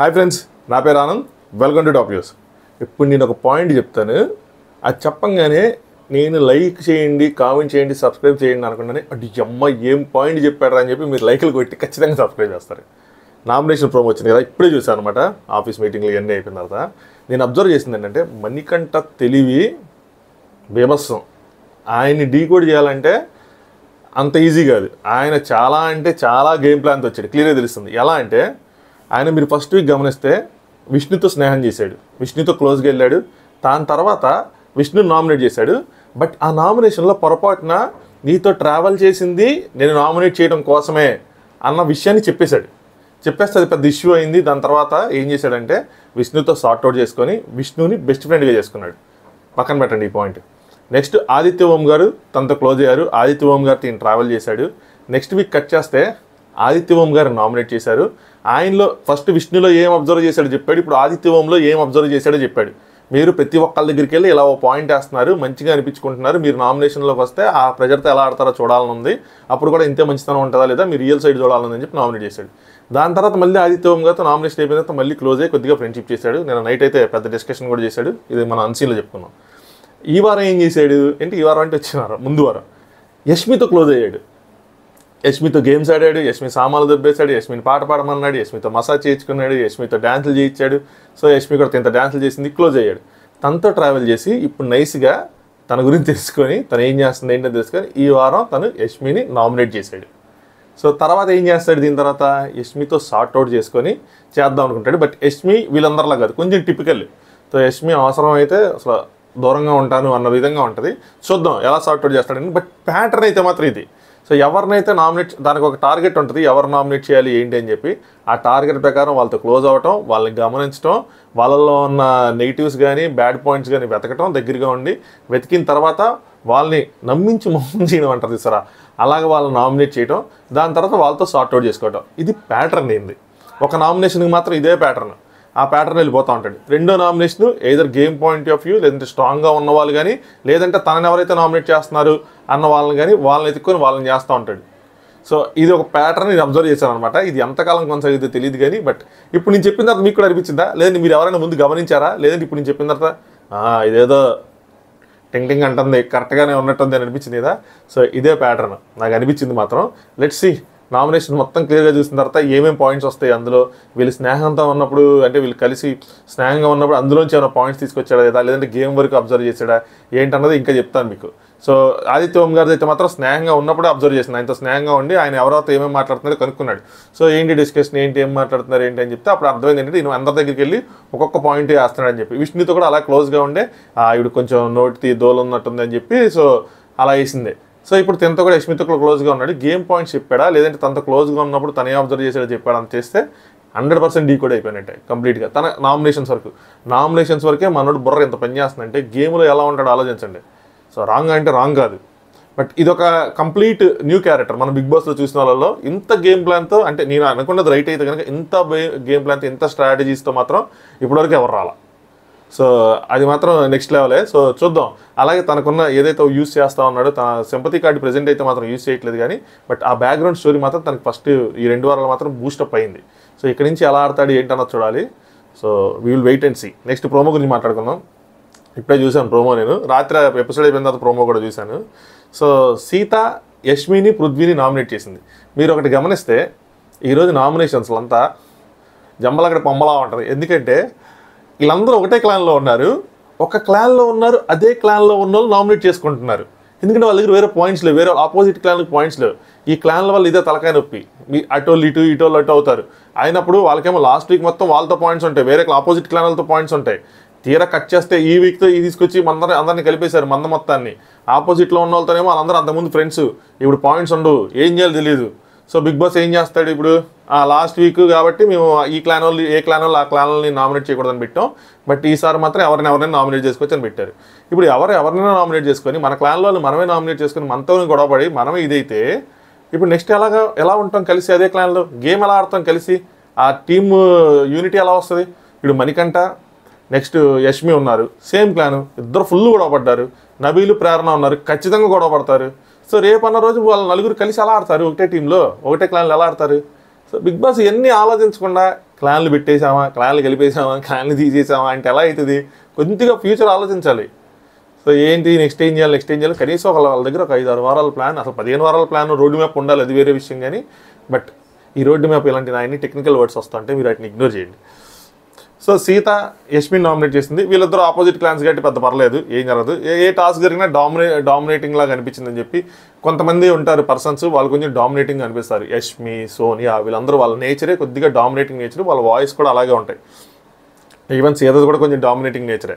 Hi friends, నా పేరు Anand. Welcome to top news. ఇప్పుడు నేను ఒక పాయింట్ చెప్తాను. అది చెప్పంగానే నేను లైక్ చేయండి, కామెంట్ చేయండి, సబ్స్క్రైబ్ చేయండి అనుకున్నాను. అంటే అమ్మ ఏం పాయింట్ చెప్పారా అని చెప్పి మీరు లైక్లు కొట్టి ఖచ్చితంగా సబ్స్క్రైబ్ చేస్తారు. నామినేషన్ ప్రోమో వచ్చింది కదా, ఇప్పుడే చూసాను అనమాట. ఆఫీస్ మీటింగ్లు ఇవన్నీ అయిపోయిన తర్వాత నేను అబ్జర్వ్ చేసింది ఏంటంటే, మణికంఠ తెలివి బీభత్సం. ఆయన్ని డీకోడ్ చేయాలంటే అంత ఈజీ కాదు. ఆయన చాలా అంటే చాలా గేమ్ ప్లాన్తో వచ్చాడు. క్లియర్గా తెలుస్తుంది. ఎలా అంటే, ఆయన మీరు ఫస్ట్ వీక్ గమనిస్తే విష్ణుతో స్నేహం చేశాడు, విష్ణుతో క్లోజ్గా వెళ్ళాడు. దాని తర్వాత విష్ణుని నామినేట్ చేశాడు. బట్ ఆ నామినేషన్లో పొరపాటున నీతో ట్రావెల్ చేసింది నేను నామినేట్ చేయడం కోసమే అన్న విషయాన్ని చెప్పేశాడు. చెప్పేస్తే అది పెద్ద ఇష్యూ అయింది. దాని తర్వాత ఏం చేశాడంటే, విష్ణుతో సార్ట్అవుట్ చేసుకొని విష్ణుని బెస్ట్ ఫ్రెండ్గా చేసుకున్నాడు. పక్కన పెట్టండి ఈ పాయింట్. నెక్స్ట్ ఆదిత్య ఓం గారు తనతో క్లోజ్ అయ్యారు. ఆదిత్య ఓం గారితో ఈయన ట్రావెల్ చేశాడు. నెక్స్ట్ వీక్ కట్ చేస్తే ఆదిత్య ఓం గారు నామినేట్ చేశారు. ఆయనలో ఫస్ట్ విష్ణులో ఏం అబ్జర్వ్ చేశాడో చెప్పాడు. ఇప్పుడు ఆదిత్య ఓంలో ఏం అబ్జర్వ్ చేశాడో చెప్పాడు. మీరు ప్రతి ఒక్కళ్ళ దగ్గరికి వెళ్ళి ఇలా ఓ పాయింట్ వేస్తున్నారు, మంచిగా అనిపించుకుంటున్నారు. మీరు నామినేషన్లోకి వస్తే ఆ ప్రజలతో ఎలా ఆడతారో చూడాలని ఉంది. అప్పుడు కూడా ఇంతే మంచితనం ఉంటుందా లేదా, మీరు రియల్ సైడ్ చూడాలని చెప్పి నామినేట్ చేశాడు. దాని తర్వాత మళ్ళీ ఆదిత్య ఓం గారితో నామినేషన్ అయిపోయిన తర్వాత మళ్ళీ క్లోజ్ అయ్యి కొద్దిగా ఫ్రెండ్షిప్ చేశాడు. నేను నైట్ అయితే పెద్ద డిస్కషన్ కూడా చేశాడు. ఇది మన అన్సీన్లో చెప్పుకున్నాం. ఈ వారం ఏం చేశాడు అంటే, ఈ వారం అంటే వచ్చిన వారం ముందు వారం యష్మితో క్లోజ్ అయ్యాడు. యష్మితో గేమ్స్ ఆడాడు, యష్మి సామాన్లు దొబ్బేశాడు, యష్మిని పాట పాడమన్నాడు, యష్మితో మసాజ్ చేయించుకున్నాడు, యష్మితో డ్యాన్సులు చేయించాడు. సో యష్మి కూడా ఇంత డ్యాన్సులు చేసింది, క్లోజ్ అయ్యాడు. తనతో ట్రావెల్ చేసి ఇప్పుడు నైస్గా తన గురించి తెలుసుకొని తను ఏం చేస్తుంది ఏంటో తెలుసుకొని ఈ వారం తను యష్మిని నామినేట్ చేశాడు. సో తర్వాత ఏం చేస్తాడు, దీని తర్వాత యష్మితో సార్ట్అవుట్ చేసుకొని చేద్దాం అనుకుంటాడు. బట్ యష్మి వీళ్ళందరిలా కాదు, కొంచెం టిపికల్. సో యష్మి అవసరం అయితే అసలు దూరంగా ఉంటాను అన్న విధంగా ఉంటుంది. చూద్దాం ఎలా సార్ట్అవుట్ చేస్తాడని. బట్ ప్యాటర్న్ అయితే మాత్రం ఇది. సో ఎవరినైతే నామినేట్, దానికి ఒక టార్గెట్ ఉంటుంది, ఎవరు నామినేట్ చేయాలి ఏంటి అని చెప్పి. ఆ టార్గెట్ ప్రకారం వాళ్ళతో క్లోజ్ అవ్వటం, వాళ్ళని గమనించడం, వాళ్ళలో ఉన్న నెగిటివ్స్ కానీ బ్యాడ్ పాయింట్స్ కానీ వెతకటం, దగ్గరగా ఉండి వెతికిన తర్వాత వాళ్ళని నమ్మించి మోసం చేయడం అంటారు సరే, అలాగే వాళ్ళని నామినేట్ చేయడం. దాని తర్వాత వాళ్ళతో సార్ట్అవుట్ చేసుకోవటం. ఇది ప్యాటర్న్ ఏంది. ఒక నామినేషన్కి మాత్రం ఇదే ప్యాటర్న్. ఆ ప్యాటర్న్ వెళ్ళిపోతూ ఉంటాడు. రెండో nomination either game point of view, లేదంటే స్ట్రాంగ్గా ఉన్న వాళ్ళు కానీ, లేదంటే తనని ఎవరైతే నామినేట్ చేస్తున్నారు అన్న వాళ్ళని కానీ వాళ్ళని ఎత్తుక్కొని వాళ్ళని చేస్తూ ఉంటాడు. సో ఇది ఒక ప్యాటర్న్ నేను అబ్జర్వ్ చేశాను అనమాట. ఇది ఎంతకాలం కొనసాగితే తెలియదు కానీ, బట్ ఇప్పుడు నేను చెప్పిన తర్వాత మీకు కూడా అనిపించిందా, లేదంటే మీరు ఎవరైనా ముందు గమనించారా, లేదంటే ఇప్పుడు నేను చెప్పిన తర్వాత ఇదేదో టింగ్ టింగ్ అంటుంది, కరెక్ట్గానే ఉన్నట్టుంది అని అనిపించింది కదా. సో ఇదే ప్యాటర్న్ నాకు అనిపించింది మాత్రం. Let's see. నామినేషన్ మొత్తం క్లియర్గా చూసిన తర్వాత ఏమేమి పాయింట్స్ వస్తాయి అందులో, వీళ్ళు స్నేహంతో ఉన్నప్పుడు, అంటే వీళ్ళు కలిసి స్నేహంగా ఉన్నప్పుడు అందులోంచి ఏమైనా పాయింట్స్ తీసుకొచ్చాడా లేదా, లేదంటే గేమ్ వరకు అబ్జర్వ్ చేసాడా ఏంటన్నది ఇంకా చెప్తాను మీకు. సో ఆదిత్య ఓం గారిది అయితే మాత్రం స్నేహంగా ఉన్నప్పుడే అబ్జర్వ్ చేసింది. ఆయనతో స్నేహంగా ఉండి ఆయన ఎవరైతే ఏమేమి మాట్లాడుతున్నారో కనుక్కున్నాడు. సో ఏంటి డిస్కషన్ ఏంటి, ఏం మాట్లాడుతున్నారు ఏంటి అని చెప్తే అప్పుడు అర్థమైంది ఏంటంటే, నేను అందరి దగ్గరికి వెళ్ళి ఒక్కొక్క పాయింట్ వేస్తున్నాడని చెప్పి. విష్ణుతో కూడా అలా క్లోజ్గా ఉండే ఇవి కొంచెం నోటి దోలు ఉన్నట్టుంది అని చెప్పి సో అలా వేసింది. సో ఇప్పుడు తనతో కూడా యష్మితో క్లోజ్గా ఉన్నాడు. గేమ్ పాయింట్స్ చెప్పాడా, లేదంటే తనతో క్లోజ్గా ఉన్నప్పుడు తనే అబ్జర్వ్ చేసాడో చెప్పాడా అని చేస్తే 100% డీకోడ్ అయిపోయినట్టే కంప్లీట్గా. తన నామినేషన్స్ వరకే మనోడు బుర్ర ఎంత పని చేస్తుందంటే, గేమ్లో ఎలా ఉంటాడో ఆలోచించండి. సో రాంగ్ అంటే రాంగ్ కాదు, బట్ ఇదొక కంప్లీట్ న్యూ క్యారెక్టర్. మన బిగ్ బాస్లో చూసిన వాళ్ళలో ఇంత గేమ్ ప్లాన్తో, అంటే నేను అనుకున్నది రైట్ అయితే కనుక ఇంత గేమ్ ప్లాన్తో, ఇంత స్ట్రాటజీస్తో మాత్రం ఇప్పటివరకు ఎవరు రాలా. సో అది మాత్రం నెక్స్ట్ లెవెలే. సో చూద్దాం. అలాగే తనకున్న ఏదైతే యూస్ చేస్తూ ఉన్నాడో, తన సింపతి కార్డు ప్రెజెంట్ అయితే మాత్రం యూస్ చేయట్లేదు కానీ, బట్ ఆ బ్యాక్గ్రౌండ్ స్టోరీ మాత్రం తనకి ఫస్ట్ ఈ 2 వారాలు మాత్రం బూస్టప్ అయింది. సో ఇక్కడ నుంచి ఎలా ఆడతాడు ఏంటన్నది చూడాలి. So we will wait and see. Next promo గురించి మాట్లాడుకుందాం. ఇప్పుడే చూశాను ప్రోమో. నేను రాత్రి ఎపిసోడ్ అయిపోయిన తర్వాత ప్రోమో కూడా చూశాను. సో సీత యష్మిని పృథ్వీని నామినేట్ చేసింది. మీరు ఒకటి గమనిస్తే ఈరోజు నామినేషన్స్లో అంతా జంబలగడ పొమ్మలా ఉంటుంది. ఎందుకంటే వీళ్ళందరూ ఒకటే క్లాన్లో ఉన్నారు, ఒక క్లాన్లో ఉన్నారు, అదే క్లాన్లో ఉన్న వాళ్ళు నామినేట్ చేసుకుంటున్నారు. ఎందుకంటే వాళ్ళ దగ్గర వేరే పాయింట్స్ లేవు, వేరే ఆపోజిట్ క్లాన్లకు పాయింట్స్ లేవు. ఈ క్లాన్ల వల్ల ఇదే తలకాయ నొప్పి. మీ అటోళ్ళు ఇటోళ్ళు అటు అవుతారు. అయినప్పుడు వాళ్ళకేమో లాస్ట్ వీక్ మొత్తం వాళ్ళతో పాయింట్స్ ఉంటాయి, వేరే ఆపోజిట్ క్లాన్లతో పాయింట్స్ ఉంటాయి. తీరా కట్ చేస్తే ఈ వీక్తో ఇది తీసుకొచ్చి అందరినీ కలిపేశారు, మంద మొత్తాన్ని. ఆపోజిట్లో ఉన్న వాళ్ళతోనేమో వాళ్ళందరూ అంతకుముందు ఫ్రెండ్స్, ఇప్పుడు పాయింట్స్ ఉండవు, ఏం చేయాలో తెలియదు. సో బిగ్ బాస్ ఏం చేస్తాడు ఇప్పుడు, లాస్ట్ వీక్ కాబట్టి మేము ఈ క్లాన్ వాళ్ళు ఏ క్లాన్ వాళ్ళు ఆ క్లాన్ వాళ్ళని నామినేట్ చేయకూడదని పెట్టాం, బట్ ఈసారి మాత్రం ఎవరినైనా నామినేట్ చేసుకోవచ్చు అని పెట్టారు. ఇప్పుడు ఎవరినైనా నామినేట్ చేసుకొని మన క్లాన్ వాళ్ళు మనమే నామినేట్ చేసుకొని మనతో గొడవపడి మనమే ఇదైతే ఇప్పుడు నెక్స్ట్ ఎలా ఉంటాం కలిసి, అదే క్లాన్లో గేమ్ ఎలా ఆడతాం కలిసి, ఆ టీమ్ యూనిటీ ఎలా వస్తుంది. ఇప్పుడు మణికంఠ నెక్స్ట్ యష్మి ఉన్నారు, సేమ్ క్లాను, ఇద్దరు ఫుల్ గొడవ పడ్డారు. నబీలు ప్రేరణ ఉన్నారు, ఖచ్చితంగా గొడవ పడతారు. సో రేపు అన్న రోజు వాళ్ళ నలుగురు కలిసి ఎలా ఆడతారు, ఒకటే టీంలో ఒకటే క్లాన్లో ఎలా ఆడతారు. సో బిగ్ బాస్ ఇవన్నీ ఆలోచించకుండా క్లాన్లు పెట్టేసామా, క్లాన్లు కలిపేసామా, క్లాన్లు తీసేసామా అంటే ఎలా అవుతుంది? కొద్దిగా ఫ్యూచర్ ఆలోచించాలి. సో ఏంటి నెక్స్ట్ ఏం చేయాలి కనీసం వాళ్ళ దగ్గర ఒక 5-6 వారాల ప్లాన్, అసలు 15 వారాల ప్లాన్, రోడ్ మ్యాప్ ఉండాలి, అది వేరే విషయం. కానీ బట్ ఈ రోడ్ మ్యాప్ ఇలాంటి అన్ని టెక్నికల్ వర్డ్స్ వస్తుంటే మీరు వాటిని ఇగ్నోర్ చేయండి. సో సీత యష్మిని నామినేట్ చేసింది. వీళ్ళిద్దరూ ఆపోజిట్ క్లాన్స్ కాబట్టి పెద్ద పర్లేదు, ఏం జరగదు. ఏ టాస్క్ జరిగినా డామినేటింగ్ లాగా అనిపించిందని చెప్పి కొంతమంది ఉంటారు పర్సన్స్, వాళ్ళు కొంచెం డామినేటింగ్ అనిపిస్తారు. యష్మి, సోనియా వీళ్ళందరూ వాళ్ళ నేచరే కొద్దిగా డామినేటింగ్ నేచర్, వాళ్ళ వాయిస్ కూడా అలాగే ఉంటాయి. ఈవెన్ సీతది కూడా కొంచెం డామినేటింగ్ నేచరే.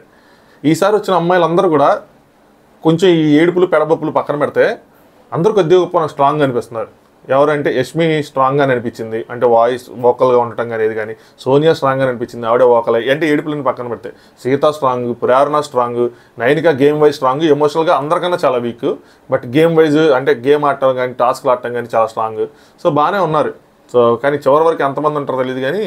ఈసారి వచ్చిన అమ్మాయిలందరూ కూడా కొంచెం ఈ ఏడుపులు పెడబొప్పులు పక్కన పెడితే అందరూ కొద్దిగా గొప్ప స్ట్రాంగ్ అనిపిస్తున్నారు. ఎవరంటే యష్మి స్ట్రాంగ్గా అనిపించింది, అంటే వాయిస్ వోకల్గా ఉండటం కానీ ఏది కానీ. సోనియా స్ట్రాంగ్గా అనిపించింది, ఆవిడే వోకల్. అంటే ఏడుపులని పక్కన పెడితే Sita strong, Prerana strong, Nainika game wise strong, ఎమోషనల్గా అందరికన్నా చాలా వీక్. బట్ గేమ్ వైజ్ అంటే గేమ్ ఆడటం కానీ టాస్క్లు ఆడటం కానీ చాలా స్ట్రాంగ్. సో బాగానే ఉన్నారు. సో కానీ చివరి వరకు ఎంతమంది ఉంటారో తెలియదు. కానీ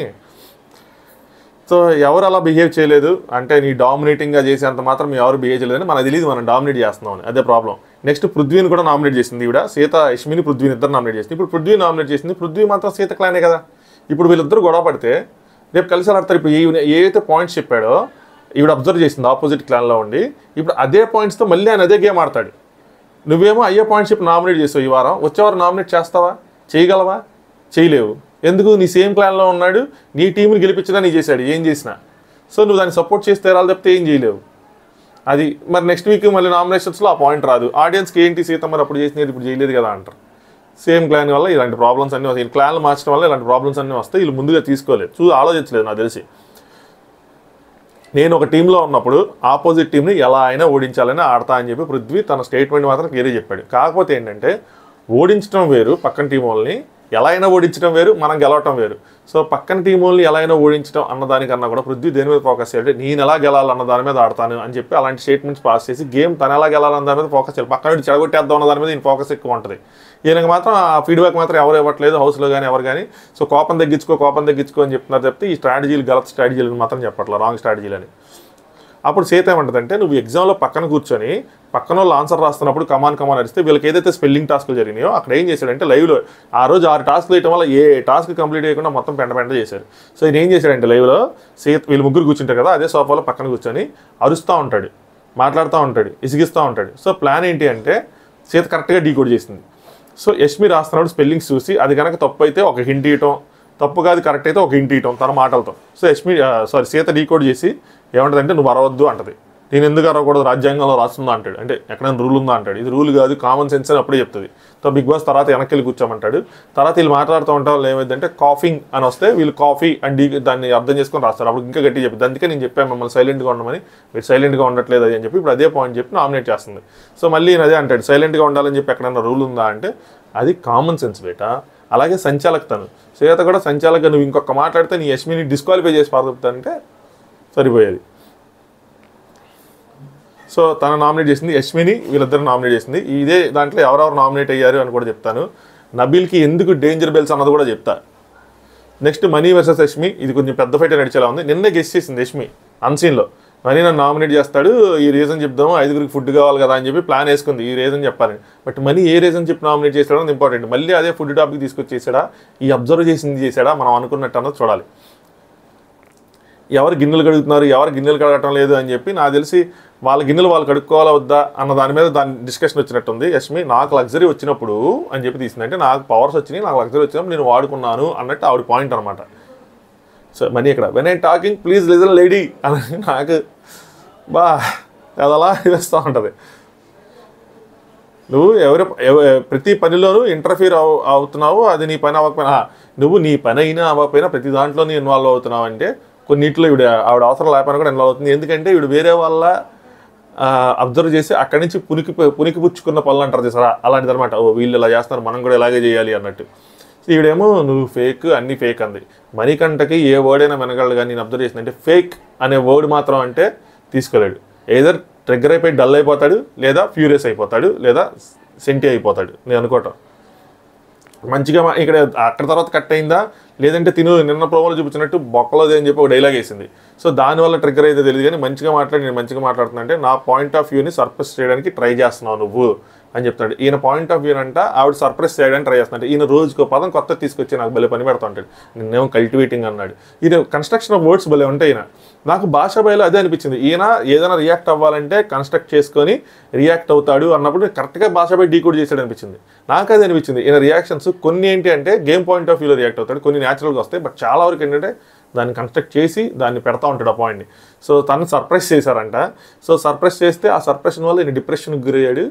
సో ఎవరు అలా బిహేవ్ చేయలేదు అంటే నీ డామినేటింగ్గా చేసేంత మాత్రం ఎవరు బిహేవ్ చేయలేదని మనకు తెలియదు, మనం డామినేట్ చేస్తున్నామని. అదే ప్రాబ్లం. నెక్స్ట్ పృథ్వీని కూడా నామినేట్ చేసింది ఈవిడ. సీత యష్మిని పృథ్వీని ఇద్దరు నామినేట్ చేసింది. ఇప్పుడు పృథ్వీ నామినేట్ చేసింది. పృథ్వీ మాత్రం సీత క్లానే కదా. ఇప్పుడు వీళ్ళిద్దరు గొడవ పడితే రేపు కలిసి ఆడతారు. ఇప్పుడు ఏవైతే పాయింట్స్ చెప్పాడో ఈవిడ అబ్జర్వ్ చేసింది ఆపోజిట్ క్లాన్లో ఉండి, ఇప్పుడు అదే పాయింట్స్తో మళ్ళీ ఆయన అదే గేమ్ ఆడతాడు. నువ్వేమో అయ్యే పాయింట్స్ చెప్పి నామినేట్ చేసావు, ఈ వారం వచ్చేవారు నామినేట్ చేస్తావా? చేయగలవా? చేయలేవు. ఎందుకు? నీ సేమ్ ప్లాన్లో ఉన్నాడు, నీ టీంని గెలిపించినా నీ చేశాడు, ఏం చేసినా. సో నువ్వు దాన్ని సపోర్ట్ చేస్తే రాలి తప్పితే ఏం చేయలేవు. అది మరి నెక్స్ట్ వీక్ మళ్ళీ నామినేషన్స్లో ఆ పాయింట్ రాదు. ఆడియన్స్కి ఏంటి సీత మరి అప్పుడు చేసినది ఇప్పుడు చేయలేదు కదా అంటారు. సేమ్ క్లాన్ వల్ల ఇలాంటి ప్రాబ్లమ్స్ అన్నీ వస్తాయి. క్లాన్లు మార్చడం వల్ల ఇలాంటి ప్రాబ్లమ్స్ అన్నీ వస్తాయి. వీళ్ళు ముందుగా తీసుకోలేదు, ఆలోచించలేదు నాకు తెలిసి. నేను ఒక టీంలో ఉన్నప్పుడు ఆపోజిట్ టీంని ఎలా అయినా ఓడించాలని ఆడతా అని చెప్పి పృథ్వీ తన స్టేట్మెంట్ మాత్రం క్లియర్గా చెప్పాడు. కాకపోతే ఏంటంటే ఓడించడం వేరు, పక్కన టీం వాళ్ళని ఎలా అయినా ఓడించడం వేరు, మనం గెలవటం వేరు. సో పక్కన టీం వాళ్ళని ఎలా అయినా ఓడించడం అన్నదానికన్నా కూడా పృథ్వీ దేని మీద ఫోకస్ చేయాలి, నేను ఎలా గెలాలన్న దాని మీద ఆడతాను అని చెప్పి అలాంటి స్టేట్మెంట్స్ పాస్ చేసి గేమ్ తను ఎలా గెలాలన్న దాని మీద ఫోకస్ చేయాలి. పక్కన చెడగొట్టేద్దాం అన్న దాని మీద ఈయన ఫోకస్ ఎక్కువ ఉంటుంది. ఈయనకి మాత్రం ఆ ఫీడ్బ్యాక్ మాత్రం ఎవరు ఇవ్వట్లేదు, హౌస్లో కానీ ఎవరు కానీ. సో కోపం తగ్గించుకో అని చెప్తున్నారు చెప్తే ఈ స్ట్రాటజీలు గలత్ స్ట్రాటజీలు మాత్రం చెప్పట్లేదు, రాంగ్ స్ట్రాటజీలు అని. అప్పుడు సీత ఏమంటుందంటే నువ్వు ఎగ్జామ్లో పక్కన కూర్చొని పక్కన వాళ్ళు ఆన్సర్ రాస్తున్నప్పుడు కమాన్ అరిస్తే వీళ్ళకి ఏదైతే స్పెల్లింగ్ టాస్క్లు జరిగినాయో అక్కడ ఏం చేశాడంటే లైవ్లో ఆ రోజు 6 టాస్క్లు వేయడం వల్ల ఏ టాస్క్ కంప్లీట్ చేయకుండా మొత్తం పెంట చేశారు. సో ఈయన ఏం చేశాడంటే లైవ్లో సీత వీళ్ళు ముగ్గురు కూర్చుంటారు కదా, అదే సోఫాలో పక్కన కూర్చొని అరుస్తూ ఉంటాడు, మాట్లాడుతూ ఉంటాడు, ఇసిగిస్తూ ఉంటాడు. సో ప్లాన్ ఏంటి అంటే సీత కరెక్ట్గా డీకోడ్ చేసింది. సో యష్మి రాస్తున్నప్పుడు స్పెల్లింగ్స్ చూసి అది కనుక తప్పు అయితే ఒక హింట్ ఇవ్వటం, తప్పు కాదు కరెక్ట్ అయితే ఒక హింట్ ఇవ్వటం తన మాటలతో. సో సీత డీకోడ్ చేసి ఏమంటుందంటే నువ్వు అరవద్దు అంటది. నేను ఎందుకు అరవకూడదు, రాజ్యాంగంలో రాస్తుందా అంటాడు. అంటే ఎక్కడైనా రూల్ ఉందా అంటాడు. ఇది రూల్ కాదు, కామన్ సెన్స్ అని అప్పుడే చెప్తుంది. సో బిగ్ బాస్ తర్వాత వెనక్కి వెళ్ళి కూర్చోమంటాడు. తర్వాత వీళ్ళు మాట్లాడుతూ ఉంటారు, వాళ్ళు ఏమైందంటే కాఫింగ్ అని వస్తే వీళ్ళు కాఫీ అండ్ దాన్ని అర్థం చేసుకొని రాస్తారు. అప్పుడు ఇంకా గట్టి చెప్పింది. అందుకే నేను చెప్పాను మిమ్మల్ని సైలెంట్గా ఉండమని, మీరు సైలెంట్గా ఉండట్లేదు అని చెప్పి ఇప్పుడు అదే పాయింట్ చెప్పి నామినేట్ చేస్తుంది. సో మళ్ళీ అదే అంటాడు, సైలెంట్గా ఉండాలని చెప్పి ఎక్కడైనా రూల్ ఉందా అంటే అది కామన్ సెన్స్ బేటా. అలాగే సంచాలకతను శ్వేత కూడా సంచాలక నువ్వు ఇంకొక మాట్లాడితే నీ యష్మిని డిస్క్వాలిఫై చేసి పారుతానంటే సరిపోయేది. సో తను నామినేట్ చేసింది, యష్మిని వీళ్ళిద్దరు నామినేట్ చేసింది. ఇదే దాంట్లో ఎవరెవరు నామినేట్ అయ్యారు అని కూడా చెప్తాను. నబీల్కి ఎందుకు డేంజర్ బెల్స్ అన్నది కూడా చెప్తా. నెక్స్ట్ మనీ వర్సెస్ యష్మి, ఇది కొంచెం పెద్ద ఫైట్ నడిచేలా ఉంది. నిన్నే గెస్ట్ చేసింది యష్మి అన్సీన్లో. మనీ నన్ను నామినేట్ చేస్తాడు, ఈ రీజన్ చెప్దాము, 5గురికి ఫుడ్ కావాలి కదా అని చెప్పి ప్లాన్ వేసుకుంది, ఈ రీజన్ చెప్పాలని. బట్ మనీ ఏ రీజన్ చెప్పి నామినేట్ చేస్తాడో అది ఇంపార్టెంట్. మళ్ళీ అదే ఫుడ్ టాపిక్ తీసుకొచ్చేసాడా, ఈ అబ్జర్వ్ చేసింది చేశాడా, మనం అనుకున్నట్టు అన్నది చూడాలి. ఎవరు గిన్నెలు కడుగుతున్నారు, ఎవరు గిన్నెలు కడగటం లేదు అని చెప్పి నాకు తెలిసి వాళ్ళ గిన్నెలు వాళ్ళు కడుక్కోవాలా వద్దా అన్న దాని మీద దాని డిస్కషన్ వచ్చినట్టుంది. యష్మి నాకు లగ్జరీ వచ్చినప్పుడు అని చెప్పి తీసింది. అంటే నాకు పవర్స్ వచ్చినాయి, నాకు లగ్జరీ వచ్చినప్పుడు నేను వాడుకున్నాను అన్నట్టు ఆవిడ పాయింట్ అనమాట. సో మనీ ఇక్కడ when I talking please listen lady అని నాకు అది అలా వేస్తూ ఉంటుంది. నువ్వు ప్రతి పనిలోనూ ఇంటర్ఫీర్ అవుతున్నావు, అది నీ పని అవ్వకపోయినా, నువ్వు నీ పని అయినా అవ్వకపోయినా ప్రతి దాంట్లో నీ ఇన్వాల్వ్ అవుతున్నావు అంటే కొన్నిట్లో ఆవిడ అవసరం లేకపోయినా కూడా ఇన్వాల్వ్ అవుతుంది. ఎందుకంటే ఈవిడ వేరే వాళ్ళ అబ్జర్వ్ చేసి అక్కడి నుంచి పునికి పుచ్చుకున్న పనులు అంటారు చేసారా, అలాంటిది అనమాట. ఓ వీళ్ళు ఇలా చేస్తున్నారు, మనం కూడా ఇలాగే చేయాలి అన్నట్టు. ఈవిడేమో నువ్వు ఫేక్, అన్ని ఫేక్ అంది. మణికంఠకి ఏ వర్డ్ అయినా వినగలడు, కానీ నేను అబ్జర్వ్ చేసింది అంటే ఫేక్ అనే వర్డ్ మాత్రం అంటే తీసుకోలేడు. ఏదర్ ట్రిగ్గర్ అయిపోయి డల్ అయిపోతాడు, లేదా ఫ్యూరియస్ అయిపోతాడు, లేదా సెంటీ అయిపోతాడు. నేను అనుకోవటం మంచిగా ఇక్కడ అక్కడ తర్వాత కట్ అయిందా లేదంటే నిన్న ప్రోమోలో చూపించినట్టు బొక్కలోది అని చెప్పి ఒక డైలాగ్ వేసింది. సో దానివల్ల ట్రిగ్గర్ అయితే తెలియదు కానీ మంచిగా మాట్లాడి నేను మంచిగా మాట్లాడుతున్నా అంటే నా పాయింట్ ఆఫ్ వ్యూని సర్ప్రైజ్ చేయడానికి ట్రై చేస్తున్నావు నువ్వు అని చెప్తాడు. ఈయన పాయింట్ ఆఫ్ వ్యూ అంట ఆవిడ సర్ప్రైజ్ చేయడానికి ట్రై చేస్తున్నాడు. ఈయన రోజుకో పదం కొత్త తీసుకొచ్చి నాకు భలే పని పెడతా ఉంటాడు. నేనేమో కల్టివేటింగ్ అన్నాడు. ఈయన కన్స్ట్రక్షన్ ఆఫ్ వర్డ్స్ భలే ఉంటాయి. ఈయన నాకు భాషా బయలు అదే అనిపించింది. ఈయన ఏదైనా రియాక్ట్ అవ్వాలంటే కన్స్ట్రక్ట్ చేసుకొని రియాక్ట్ అవుతాడు అన్నప్పుడు కరెక్ట్గా భాషా బై డీకోడ్ చేసాడు అనిపించింది. నాకు అదే అనిపించింది. ఈయన రియాక్షన్స్ కొన్ని ఏంటి అంటే గేమ్ పాయింట్ ఆఫ్ వ్యూలో రియాక్ట్ అవుతాడు, కొన్ని న్యాచురల్గా వస్తాయి. బట్ చాలా వరకు ఏంటంటే దాన్ని కన్స్ట్రక్ట్ చేసి దాన్ని పెడతా ఉంటాడు ఆ పాయింట్ని. సో తను సర్ప్రైజ్ చేశారంట. సో సర్ప్రైజ్ చేస్తే ఆ సర్ప్రైజ్ వల్ల ఈయన డిప్రెషన్కి గురయ్యాడు.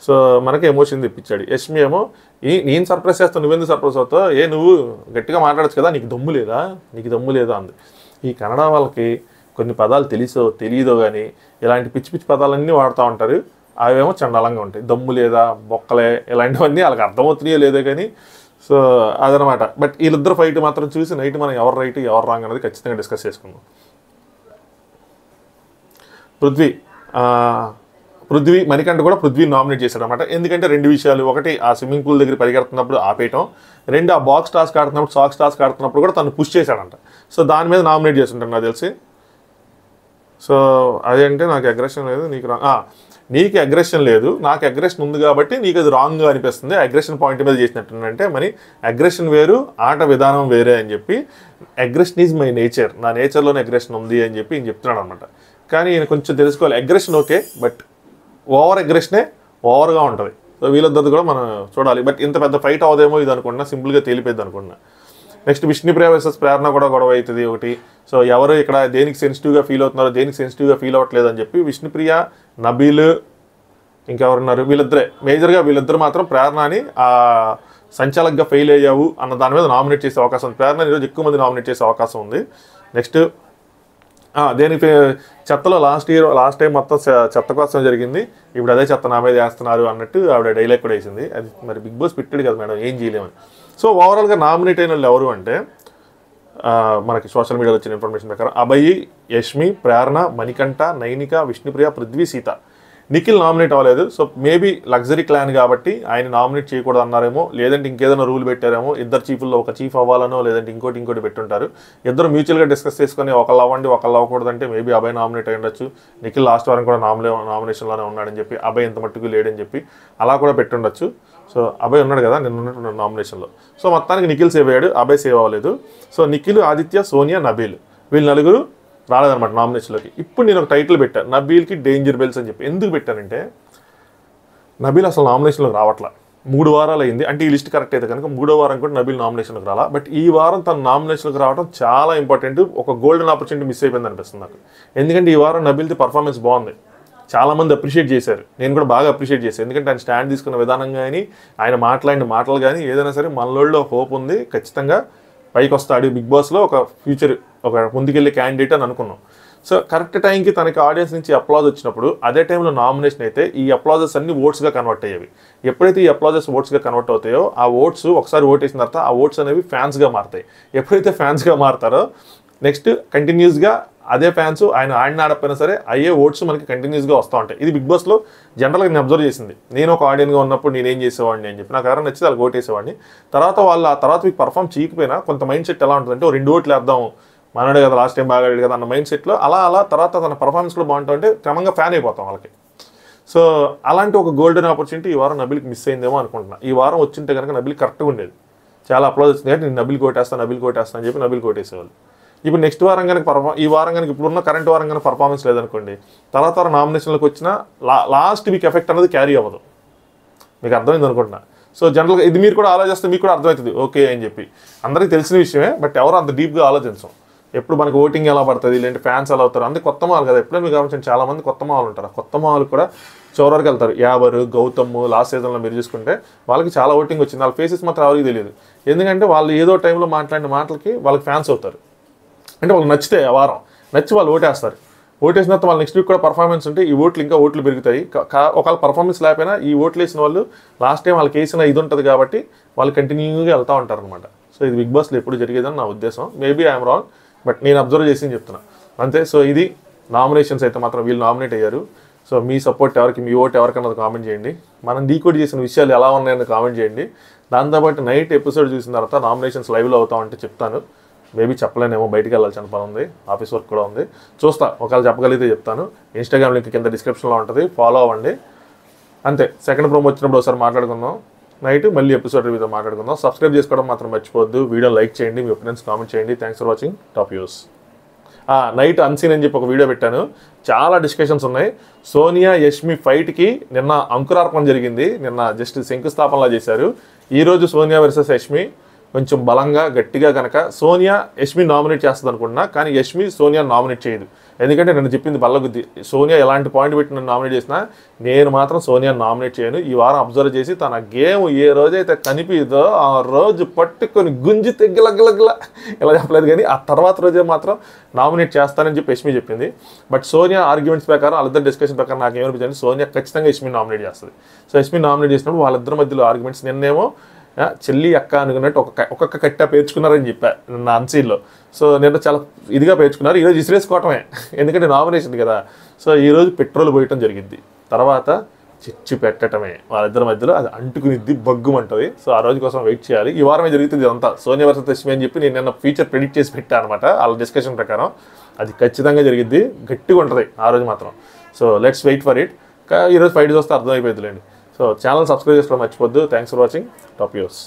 సో మనకి ఎమోషన్ తెప్పించాడు. యష్మి ఏమో నేను సర్ప్రైజ్ చేస్తాను నువ్వెందుకు సర్ప్రైజ్ అవుతావు, నువ్వు గట్టిగా మాట్లాడచ్చు కదా, నీకు దమ్ము లేదా అంది. ఈ కన్నడ వాళ్ళకి కొన్ని పదాలు తెలియదో కానీ ఇలాంటి పిచ్చి పిచ్చి పదాలన్నీ వాడుతూ ఉంటారు. అవేమో చండాలంగా ఉంటాయి. దమ్ము లేదా, బొక్కలే, ఇలాంటివన్నీ వాళ్ళకి అర్థమవుతున్నాయో లేదో కానీ. సో అదనమాట. బట్ వీళ్ళిద్దరు ఫైట్ మాత్రం చూసి నైట్ మనం ఎవరు రైట్ ఎవరు రాంగ్ అనేది ఖచ్చితంగా డిస్కస్ చేసుకుందాం. పృథ్వీ మణికంఠ కూడా పృథ్వీ నామినేట్ చేశాడు అనమాట. ఎందుకంటే రెండు విషయాలు, ఒకటి ఆ స్విమ్మింగ్ పూల్ దగ్గర పరిగెడుతున్నప్పుడు ఆపేయటం, రెండు ఆ బాక్స్ టాస్క్ ఆడుతున్నప్పుడు సాక్స్ టాస్క్ ఆడుతున్నప్పుడు కూడా తను పుష్ చేశాడంట. సో దాని మీద నామినేట్ చేస్తుంటాను నాకు తెలిసి. సో అదేంటే నాకు అగ్రెషన్ లేదు నీకు అగ్రెషన్ లేదు, నాకు అగ్రెషన్ ఉంది కాబట్టి నీకు అది రాంగ్గా అనిపిస్తుంది. అగ్రెషన్ పాయింట్ మీద చేసినట్టుందంటే మరి అగ్రెషన్ వేరు, ఆట విధానం వేరే అని చెప్పి అగ్రెషన్ ఈజ్ మై నేచర్, నా నేచర్లోనే అగ్రెషన్ ఉంది అని చెప్పి ఈయన చెప్తున్నాడు అనమాట. కానీ ఈయన కొంచెం తెలుసుకోవాలి, అగ్రెషన్ ఓకే బట్ ఓవర్ అగ్రెషనే ఓవర్గా ఉంటుంది. సో వీళ్ళిద్దరిది కూడా మనం చూడాలి. బట్ ఇంత పెద్ద ఫైట్ అవదేమో ఇది అనుకుంటున్నా, సింపుల్గా తేలిపోయింది అనుకుంటున్నా. నెక్స్ట్ విష్ణుప్రియ వర్సెస్ ప్రేరణ కూడా గొడవ అవుతుంది ఒకటి. సో ఎవరు ఇక్కడ దేనికి సెన్సిటివ్గా ఫీల్ అవుతున్నారో దేనికి సెన్సిటివ్గా ఫీల్ అవ్వట్లేదు అని చెప్పి విష్ణుప్రియ, నబీల్ ఇంకెవరున్నారు వీళ్ళిద్దరే మేజర్గా, వీళ్ళిద్దరు మాత్రం ప్రేరణని సంచాలకుగా ఫెయిల్ అయ్యావు అన్న దాని మీద నామినేట్ చేసే అవకాశం ఉంది. ప్రేరణ ఈరోజు ఎక్కువ మంది నామినేట్ చేసే అవకాశం ఉంది. నెక్స్ట్ దేనికి చెత్తలో లాస్ట్ టైం మొత్తం చెత్త కోసం జరిగింది, ఇప్పుడు అదే చెత్త నా మీద వేస్తున్నారు అన్నట్టు ఆవిడ డైలాగ్ కూడా వేసింది. అది మరి బిగ్ బాస్ పెట్టాడు కదా మేడం, ఏం చేయలేమని. సో ఓవరాల్గా నామినేట్ అయిన వాళ్ళు ఎవరు అంటే మనకి సోషల్ మీడియాలో వచ్చిన ఇన్ఫర్మేషన్ ప్రకారం అభయ్, యష్మి, ప్రేరణ, మణికంఠ, నైనిక, విష్ణుప్రియ, పృథ్వీ, సీత. నిఖిల్ నామినేట్ అవ్వలేదు. సో మేబీ లగ్జరీ క్లాన్ కాబట్టి ఆయన నామినేట్ చేయకూడదు అన్నారేమో, లేదంటే ఇంకేదైనా రూల్ పెట్టారేమో, ఇద్దరు చీఫ్ల్లో ఒక చీఫ్ అవ్వాలనో లేదంటే ఇంకోటి పెట్టుంటారు. ఇద్దరు మ్యూచువల్గా డిస్కస్ చేసుకొని ఒకళ్ళు అవ్వండి ఒకళ్ళు అవ్వకూడదంటే మేబీ అభయ్ నామినేట్ అయ్యి ఉండొచ్చు. నిఖిల్ లాస్ట్ వారం కూడా నామినేషన్లోనే ఉన్నాడని చెప్పి, అభయ్ ఇంత మట్టుకు లేడని చెప్పి అలా కూడా పెట్టుండొచ్చు. సో అభయ్ ఉన్నాడు కదా, నిన్న ఉన్నట్టు నామినేషన్లో. సో మొత్తానికి నిఖిల్ సేవ్ అయ్యాడు, అభయ్ సేవ్ అవ్వలేదు. సో నిఖిల్, ఆదిత్య, సోనియా, నబీల్ వీళ్ళు నలుగురు రాలేదన్నమాట నామినేషన్లోకి. ఇప్పుడు నేను ఒక టైటిల్ పెట్టాను, నబీల్కి డేంజర్ బెల్స్ అని చెప్పి. ఎందుకు పెట్టానంటే నబీల్ అసలు నామినేషన్లోకి రావట్లా, 3 వారాలు అయింది. అంటే ఈ లిస్ట్ కరెక్ట్ అయితే కనుక 3వ వారం కూడా నబీల్ నామినేషన్లోకి రాలా. బట్ ఈ వారం తన నామినేషన్లోకి రావడం చాలా ఇంపార్టెంట్, ఒక గోల్డెన్ ఆపర్చునిటీ మిస్ అయిపోయింది అనిపిస్తుంది నాకు. ఎందుకంటే ఈ వారం నబీల్ది పర్ఫార్మెన్స్ బాగుంది, చాలామంది అప్రిషియేట్ చేశారు, నేను కూడా బాగా అప్రిషియేట్ చేశాను. ఎందుకంటే ఆయన స్టాండ్ తీసుకున్న విధానం కానీ, ఆయన మాట్లాడిన మాటలు కానీ, ఏదైనా సరే మనలో హోప్ ఉంది, ఖచ్చితంగా పైకి వస్తాడు బిగ్ బాస్లో, ఒక ఫ్యూచర్ ఒక ముందుకెళ్ళే క్యాండిడేట్ అని అనుకున్నాం. సో కరెక్ట్ టైంకి తనకి ఆడియన్స్ నుంచి అప్లాజ్ వచ్చినప్పుడు అదే టైంలో నామినేషన్ అయితే ఈ అప్లాజెస్ అన్ని ఓట్స్గా కన్వర్ట్ అయ్యేవి. ఎప్పుడైతే ఈ అప్లాజెస్ ఓట్స్గా కన్వర్ట్ అవుతాయో ఆ ఓట్స్ ఒకసారి ఓట్ వేసిన తర్వాత ఆ ఓట్స్ అనేవి ఫ్యాన్స్గా మారుతాయి. ఎప్పుడైతే ఫ్యాన్స్గా మారుతారో నెక్స్ట్ కంటిన్యూస్గా అదే ఫ్యాన్స్ ఆయన ఆడకపోయినా సరే అయ్యే ఓట్స్ మనకి కంటిన్యూస్గా వస్తూ ఉంటాయి. ఇది బిగ్ బాస్లో జనరల్గా నేను అబ్జర్వ్ చేసింది. నేను ఒక ఆడియన్గా ఉన్నప్పుడు నేనేం చేసేవాడిని అని చెప్పి నాకు ఎవరైనా నచ్చితే వాళ్ళకి ఓటేసేవాడిని. తర్వాత వాళ్ళు ఆ తర్వాత మీకు పర్ఫామ్ చేయకపోయినా కొంత మైండ్ సెట్ ఎలా ఉంటుందంటే 2 ఓట్లు వేద్దాం, మనోడే కదా లాస్ట్ టైం బాగా ఆడాడు కదా అన్న మైండ్ సెట్లో అలా తర్వాత తన పర్ఫార్మెన్స్ కూడా బాగుంటుంటే క్రమంగా ఫ్యాన్ అయిపోతాం వాళ్ళకి. సో అలాంటి ఒక గోల్డెన్ ఆపర్చునిటీ ఈ వారం నబీల్కి మిస్ అయిందేమో అనుకుంటున్నా. ఈ వారం వచ్చింటే కనుక నబీల్ కరెక్ట్గా ఉండేది, చాలా అప్లాజ్ వచ్చింది కాబట్టి నేను నబీల్ కోటేస్తాను అని చెప్పి నబీల్ కోటేసేవాళ్ళు. ఇప్పుడు నెక్స్ట్ వారం కనుక ఈ వారం కనుక ఇప్పుడున్న కరెంట్ వారం కనుక పర్ఫార్మెన్స్ లేదనుకోండి, తర్వాత నామినేషన్లోకి వచ్చిన లాస్ట్ వీక్ ఎఫెక్ట్ అనేది క్యారీ అవ్వదు. మీకు అర్థమైంది అనుకుంటున్నా. సో జనరల్గా ఇది మీరు కూడా ఆలోచిస్తే మీకు కూడా అర్థమవుతుంది ఓకే అని చెప్పి. అందరికీ తెలిసిన విషయమే, బట్ ఎవరు అంత డీప్గా ఆలోచించం. ఎప్పుడు మనకు ఓటింగ్ ఎలా పడుతుంది, లేదంటే ఫ్యాన్స్ ఎలా అవుతారు, అందుకే కొత్త మాలు కదా. ఎప్పుడైనా మీకు గమనించండి, చాలా మంది కొత్త మాలు ఉంటారు. కొత్త మాలు కూడా చివరికి వెళ్తారు. యావరు, గౌతమ్ లాస్ట్ సీజన్లో మీరు చూసుకుంటే వాళ్ళకి చాలా ఓటింగ్ వచ్చింది, వాళ్ళ ఫేసెస్ మాత్రం ఎవరికి తెలియదు. ఎందుకంటే వాళ్ళు ఏదో టైంలో మాట్లాడిన మాటలకి వాళ్ళకి ఫ్యాన్స్ అవుతారు. అంటే వాళ్ళకి నచ్చితే ఆ వారం నచ్చి వాళ్ళు ఓటేస్తారు. ఓటేసిన తర్వాత వాళ్ళు నెక్స్ట్ వీక్ కూడా పర్ఫార్మెన్స్ ఉంటే ఈ ఓట్లు పెరుగుతాయి. ఒకవేళ పర్ఫార్మెన్స్ లేకపోయినా ఈ ఓట్లు వేసిన వాళ్ళు లాస్ట్ టైం వాళ్ళకి వేసిన ఇది ఉంటుంది కాబట్టి వాళ్ళు కంటిన్యూగా వెళ్తూ ఉంటారు అనమాట. సో ఇది బిగ్ బాస్లో ఎప్పుడు జరిగేదని నా ఉద్దేశం. మేబీ ఐఎమ్ రాంగ్, బట్ నేను అబ్జర్వ్ చేసి చెప్తున్నా అంతే. సో ఇది నామినేషన్స్ అయితే మాత్రం వీళ్ళు నామినేట్ అయ్యారు. సో మీ సపోర్ట్ ఎవరికి, మీ ఓటు ఎవరికన్నది కామెంట్ చేయండి. మనం డీకోడ్ చేసిన విషయాలు ఎలా ఉన్నాయని కామెంట్ చేయండి. దాంతోపాటు నైట్ ఎపిసోడ్ చూసిన తర్వాత నామినేషన్స్ లైవ్లో అవుతామంటే చెప్తాను. మేబీ చెప్పలేనేమో, బయటికి వెళ్ళాల్సిన పని ఉంది, ఆఫీస్ వర్క్ కూడా ఉంది, చూస్తా. ఒకవేళ చెప్పగలిగితే చెప్తాను. ఇన్స్టాగ్రామ్ లింక్ కింద డిస్క్రిప్షన్లో ఉంటుంది, ఫాలో అవ్వండి. అంతే. సెకండ్ ప్రోమో వచ్చినప్పుడు ఒకసారి మాట్లాడుకుందాం. నైట్ మళ్ళీ ఎపిసోడ్ రివ్యూతో మాట్లాడుకుందాం. సబ్స్క్రైబ్ చేసుకోవడం మాత్రం మర్చిపోవద్దు. వీడియో లైక్ చేయండి, మీ ఒపీనియన్స్ కామెంట్ చేయండి. Thanks for watching top news. Night unseen అని చెప్పి ఒక వీడియో పెట్టాను. చాలా డిస్కషన్స్ ఉన్నాయి. సోనియా యష్మి ఫైట్కి నిన్న అంకురార్పణ జరిగింది. నిన్న జస్ట్ శంకుస్థాపనలా చేశారు. ఈరోజు సోనియా వర్సెస్ యష్మి కొంచెం బలంగా గట్టిగా కనుక సోనియా యష్మి నామినేట్ చేస్తుంది అనుకుంటున్నా, కానీ యష్మి సోనియా నామినేట్ చేయదు. ఎందుకంటే నేను చెప్పింది బల్లగుద్ది. సోనియా ఎలాంటి పాయింట్ పెట్టి నన్ను నామినేట్ చేసినా నేను మాత్రం సోనియా నామినేట్ చేయను. ఈ వారం అబ్జర్వ్ చేసి తన గేమ్ ఏ రోజైతే కనిపిదో ఆ రోజు పట్టుకొని గుంజి తెగ్గలగ్గలగ్గల ఇలా చెప్పలేదు, కానీ ఆ తర్వాత రోజే మాత్రం నామినేట్ చేస్తానని చెప్పి యష్మి చెప్పింది. బట్ సోనియా ఆర్గ్యుమెంట్స్ ప్రకారం, వాళ్ళిద్దరు డిస్కషన్ ప్రకారం నాకు ఏమనిపించింది, సోనియా ఖచ్చితంగా యష్మి నామినేట్ చేస్తుంది. సో యష్మి నామినేట్ చేసినప్పుడు వాళ్ళిద్దరి మధ్యలో ఆర్గ్యుమెంట్స్ నిన్నేమో చెల్లి అక్క అనుకున్నట్టు ఒక్కొక్క కట్ట పేర్చుకున్నారని చెప్పా నా అన్సీన్లో. సో నిన్న చాలా ఇదిగా పేర్చుకున్నారు. ఈరోజు ఇసిరేసుకోవటమే, ఎందుకంటే నామినేషన్ కదా. సో ఈరోజు పెట్రోల్ పోయటం జరిగింది, తర్వాత చిచ్చు పెట్టడమే వాళ్ళిద్దరి మధ్యలో. అది అంటుకునిద్ది, బగ్గుమంటుంది. సో ఆ రోజు కోసం వెయిట్ చేయాలి. ఈ వారమే జరుగుతుంది ఇదంతా. సోనియా వర్సెస్ యష్మి అని చెప్పి నేను నిన్న ఫ్యూచర్ ప్రెడిక్ట్ చేసి పెట్టాను అనమాట. వాళ్ళ డిస్కషన్ ప్రకారం అది ఖచ్చితంగా జరిగిద్ది, గట్టిగా ఉంటుంది ఆ రోజు మాత్రం. So let's wait for it. ఈరోజు ఫైట్ చూస్తే అర్థమైపోతుందిలేండి. సో ఛానల్ సబ్స్క్రైబ్ చేసుకోవడం మర్చిపోద్దు. Thanks for watching top news.